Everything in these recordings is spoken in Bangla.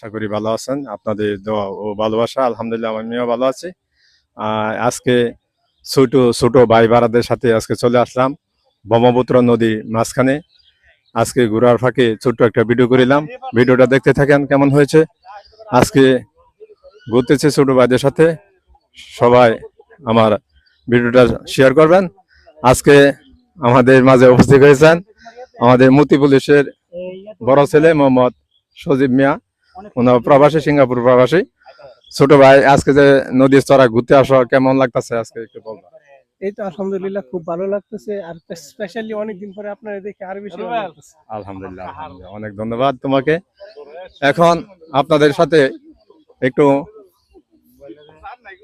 আশা করি ভালো আছেন। আপনাদের দোয়া ও ভালোবাসা আলহামদুলিল্লাহ আমিও ভালো আছি। আজকে ছোট ছোট ভাই বারাদের সাথে আজকে চলে আসলাম ব্রহ্মপুত্র নদী মাঝখানে। আজকে ঘোরার ফাঁকে ছোট্ট একটা ভিডিও করিলাম, ভিডিওটা দেখতে থাকেন কেমন হয়েছে। আজকে ঘুরতেছে ছোট ভাইদের সাথে, সবাই আমার ভিডিওটা শেয়ার করবেন। আজকে আমাদের মাঝে উপস্থিত হয়েছেন আমাদের মতি পুলিশের বড় ছেলে মোহাম্মদ সজীব মিয়া, ওনার প্রবাসী, সিঙ্গাপুর প্রবাসী। ছোট ভাই, আজকে যে নদীর চড়া ঘুরতে আসা কেমন লাগতেছে আজকে একটু বলবেন? এই তো আলহামদুলিল্লাহ খুব ভালো লাগতেছে, আর স্পেশালি অনেকদিন পরে আপনারা দেখে আরো বেশি ভালো লাগতেছে। আলহামদুলিল্লাহ, আলহামদুলিল্লাহ, অনেক ধন্যবাদ তোমাকে। এখন আপনাদের সাথে একটু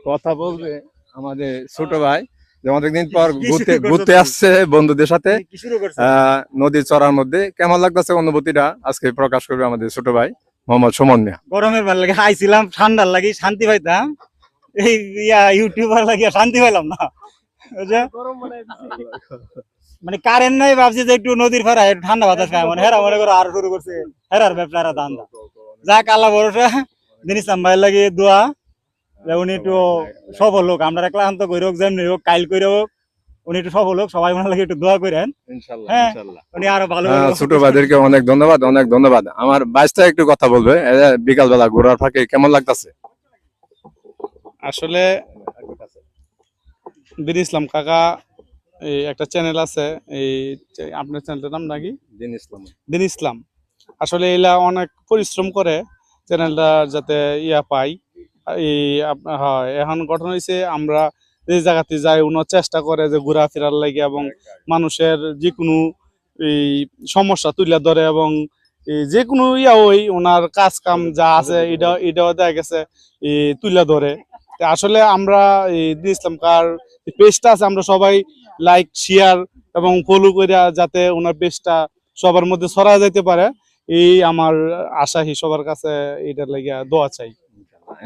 কথা বলবে আমাদের ছোট ভাই, যে অনেকদিন পর ঘুরতে আসছে বন্ধুদের সাথে নদীর চড়ার মধ্যে। কেমন লাগতেছে অনুভূতিটা আজকে প্রকাশ করবে আমাদের ছোট ভাই মোহাম্মদ সুমন মিয়া। গরমের ভালো লাগে, আইছিলাম ঠান্ডার লাগি শান্তি পাইতাম, এই ইউটিউবার লাগিয়া শান্তি পাইলাম না। মানে কারেন্ট নাই, ভাবছি যে একটু নদীর ফারা একটু ঠান্ডা বাতাস খায়, মানে হেরা মনে করো আরো শুরু করছে হেরার ব্যবসারা ধান্দা। যাক আল্লাহ ভরসা, জিনিস ভাইয়ের লাগে দোয়া, উনি একটু সফল হোক, আমরা ক্লান্ত করি হোক, যেমনি হোক, কাইল করে হোক, উনি একটু সফল হোক, সবাই ওনার লাগে একটু দোয়া করেন। হ্যাঁ, উনি আরো ভালো। ছোট ভাইদেরকে অনেক ধন্যবাদ, অনেক ধন্যবাদ। আমার বাইশটা একটু কথা বলবে, বিকাল বেলা ঘোরার ফাঁকে কেমন লাগতেছে? আসলে বীর ইসলাম কাকা এই একটা চ্যানেল আছে, এই আপনার চ্যানেলটার নাম নাকি? দিন ইসলাম। আসলে এলা অনেক পরিশ্রম করে চ্যানেলটা যাতে পাই। এই আপনার হয় এখন গঠন হয়েছে, আমরা যে জায়গাতে যাই উনার চেষ্টা করে যে ঘোরাফেরার লাগে এবং মানুষের যে কোনো এই সমস্যা তুলে ধরে, এবং যে কোনো ওই ওনার কাজ কাম যা আছে এটাও দেখা গেছে তুলে ধরে। আসলে আমরা এই দিন ইসলাম কার পেজটা আছে, আমরা সবাই লাইক শেয়ার এবং ফলো করে যাতে ওনার পেজটা সবার মধ্যে ছড়া যেতে পারে, এই আমার আশা। সবার কাছে এটার লাগিয়া দোয়া চাই।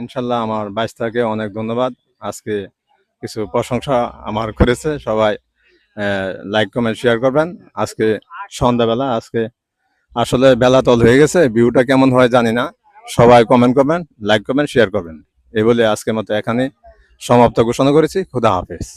ইনশাল্লাহ। আমার বাইশটাকে অনেক ধন্যবাদ। আজকে কিছু প্রশংসা আমার করেছে, সবাই লাইক কমেন্ট শেয়ার করবেন। আজকে সন্ধ্যাবেলা, আজকে আসলে বেলা তল হয়ে গেছে, ভিউটা কেমন হয় জানি না। সবাই কমেন্ট করবেন, লাইক করবেন, শেয়ার করবেন। এই বলে আজকের মতো এখানে সমাপ্ত ঘোষণা করেছি। খুদা হাফেজ।